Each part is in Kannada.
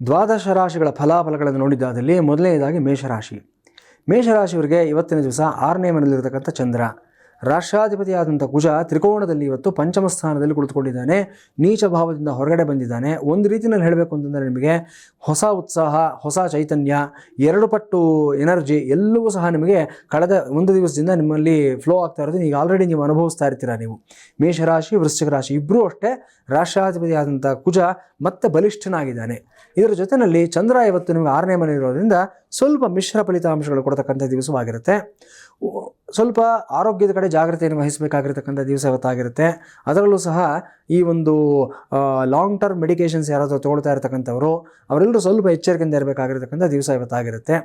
ದ್ವಾದಶ ರಾಶಿಗಳ ಫಲಾಫಲಗಳನ್ನು ನೋಡಿದ್ದಾದಲ್ಲಿ ಮೊದಲನೇದಾಗಿ ಮೇಷರಾಶಿಯವರಿಗೆ ಇವತ್ತಿನ ದಿವಸ 6ನೇ ಮನೆಯಲ್ಲಿರತಕ್ಕಂಥ ಚಂದ್ರ, ರಾಷ್ಟ್ರಾಧಿಪತಿಯಾದಂಥ ಕುಜ ತ್ರಿಕೋಣದಲ್ಲಿ ಇವತ್ತು ಪಂಚಮ ಸ್ಥಾನದಲ್ಲಿ ಕುಳಿತುಕೊಂಡಿದ್ದಾನೆ. ನೀಚ ಭಾವದಿಂದ ಹೊರಗಡೆ ಬಂದಿದ್ದಾನೆ. ಒಂದು ರೀತಿಯಲ್ಲಿ ಹೇಳಬೇಕು ಅಂತಂದರೆ ನಿಮಗೆ ಹೊಸ ಉತ್ಸಾಹ, ಹೊಸ ಚೈತನ್ಯ, 2 ಪಟ್ಟು ಎನರ್ಜಿ ಎಲ್ಲವೂ ಸಹ ನಿಮಗೆ ಕಳೆದ ಒಂದು ದಿವಸದಿಂದ ನಿಮ್ಮಲ್ಲಿ ಫ್ಲೋ ಆಗ್ತಾ ಇರೋದು ಈಗ ಆಲ್ರೆಡಿ ನೀವು ಅನುಭವಿಸ್ತಾ ಇರ್ತೀರಾ. ನೀವು ಮೇಷರಾಶಿ ವೃಶ್ಚಿಕ ರಾಶಿ ಇಬ್ಬರೂ ಅಷ್ಟೇ ರಾಷ್ಟ್ರಾಧಿಪತಿಯಾದಂಥ ಕುಜ ಮತ್ತೆ ಬಲಿಷ್ಠನಾಗಿದ್ದಾನೆ. ಇದರ ಜೊತೆಯಲ್ಲಿ ಚಂದ್ರ ಇವತ್ತು ನಿಮಗೆ 6ನೇ ಮನೆ ಇರೋದ್ರಿಂದ ಸ್ವಲ್ಪ ಮಿಶ್ರ ಫಲಿತಾಂಶಗಳು ಕೊಡ್ತಕ್ಕಂಥ ದಿವಸವಾಗಿರುತ್ತೆ. ಸ್ವಲ್ಪ ಆರೋಗ್ಯದ ಕಡೆ ಜಾಗ್ರತೆಯನ್ನು ವಹಿಸಬೇಕಾಗಿರ್ತಕ್ಕಂಥ ದಿವಸ ಇವತ್ತಾಗಿರುತ್ತೆ. ಅದರಲ್ಲೂ ಸಹ ಈ ಒಂದು ಲಾಂಗ್ ಟರ್ಮ್ ಮೆಡಿಕೇಷನ್ಸ್ ಯಾರಾದರೂ ತೊಗೊಳ್ತಾ ಇರ್ತಕ್ಕಂಥವ್ರು ಅವರೆಲ್ಲರೂ ಸ್ವಲ್ಪ ಎಚ್ಚರಿಕೆಯಿಂದ ಇರಬೇಕಾಗಿರ್ತಕ್ಕಂಥ ದಿವಸ ಇವತ್ತಾಗಿರುತ್ತೆ.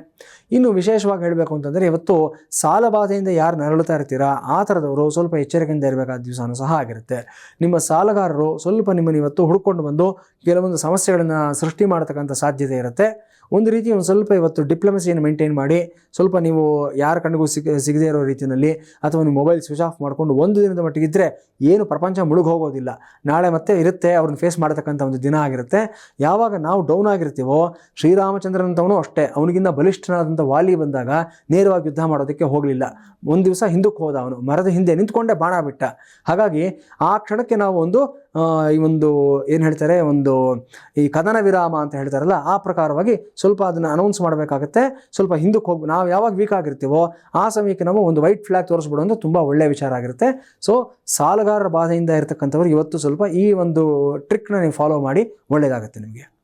ಇನ್ನು ವಿಶೇಷವಾಗಿ ಹೇಳಬೇಕು ಅಂತಂದರೆ ಇವತ್ತು ಸಾಲಬಾಧೆಯಿಂದ ಯಾರು ನರಳುತ್ತಾ ಇರ್ತೀರಾ ಆ ಥರದವರು ಸ್ವಲ್ಪ ಎಚ್ಚರಿಕೆಯಿಂದ ಇರಬೇಕಾದ ದಿವಸನೂ ಸಹ ಆಗಿರುತ್ತೆ. ನಿಮ್ಮ ಸಾಲಗಾರರು ಸ್ವಲ್ಪ ನಿಮ್ಮನ್ನು ಇವತ್ತು ಹುಡ್ಕೊಂಡು ಬಂದು ಕೆಲವೊಂದು ಸಮಸ್ಯೆಗಳನ್ನು ಸೃಷ್ಟಿ ಮಾಡತಕ್ಕಂಥ ಸಾಧ್ಯತೆ ಇರುತ್ತೆ. ಒಂದು ರೀತಿ ಒಂದು ಸ್ವಲ್ಪ ಇವತ್ತು ಡಿಪ್ಲೊಮಸಿಯನ್ನು ಮೇಂಟೈನ್ ಮಾಡಿ ಸ್ವಲ್ಪ ನೀವು ಯಾರ ಕಣ್ಣಿಗೂ ಸಿಗದೇ ಇರೋ ರೀತಿಯಲ್ಲಿ ಅಥವಾ ನೀವು ಮೊಬೈಲ್ ಸ್ವಿಚ್ ಆಫ್ ಮಾಡಿಕೊಂಡು ಒಂದು ದಿನದ ಮಟ್ಟಿಗಿದ್ದರೆ ಏನು ಪ್ರಪಂಚ ಮುಳುಗಿ ಹೋಗೋದಿಲ್ಲ. ನಾಳೆ ಮತ್ತೆ ಇರುತ್ತೆ, ಅವ್ರನ್ನ ಫೇಸ್ ಮಾಡತಕ್ಕಂಥ ಒಂದು ದಿನ ಆಗಿರುತ್ತೆ. ಯಾವಾಗ ನಾವು ಡೌನ್ ಆಗಿರ್ತೀವೋ ಶ್ರೀರಾಮಚಂದ್ರನಂತವನು ಅಷ್ಟೇ, ಅವನಿಗಿಂತ ಬಲಿಷ್ಠನಾದಂಥ ವಾಲಿ ಬಂದಾಗ ನೇರವಾಗಿ ಯುದ್ಧ ಮಾಡೋದಕ್ಕೆ ಹೋಗಲಿಲ್ಲ. ಒಂದು ದಿವಸ ಹಿಂದಕ್ಕೆ ಹೋದ, ಅವನು ಮರದ ಹಿಂದೆ ನಿಂತ್ಕೊಂಡೇ ಬಾಣ ಬಿಟ್ಟ. ಹಾಗಾಗಿ ಆ ಕ್ಷಣಕ್ಕೆ ನಾವು ಈ ಒಂದು ಏನು ಹೇಳ್ತಾರೆ, ಈ ಕದನ ವಿರಾಮ ಅಂತ ಹೇಳ್ತಾರಲ್ಲ ಆ ಪ್ರಕಾರವಾಗಿ ಸ್ವಲ್ಪ ಅದನ್ನು ಅನೌನ್ಸ್ ಮಾಡಬೇಕಾಗುತ್ತೆ. ಸ್ವಲ್ಪ ಹಿಂದಕ್ಕೆ ಹೋಗಿ ನಾವು ಯಾವಾಗ ವೀಕ್ ಆಗಿರ್ತೀವೋ ಆ ಸಮಯಕ್ಕೆ ನಾವು ಒಂದು ವೈಟ್ ಫ್ಲಾಗ್ ತೋರಿಸ್ಬಿಡೋದು ತುಂಬ ಒಳ್ಳೆಯ ವಿಚಾರ ಆಗಿರುತ್ತೆ. ಸೊ ಸಾಲಗಾರರ ಬಾಧೆಯಿಂದ ಇರತಕ್ಕಂಥವ್ರು ಇವತ್ತು ಸ್ವಲ್ಪ ಈ ಒಂದು ಟ್ರಿಕ್ನ ನೀವು ಫಾಲೋ ಮಾಡಿ ಒಳ್ಳೆಯದಾಗುತ್ತೆ ನಿಮಗೆ.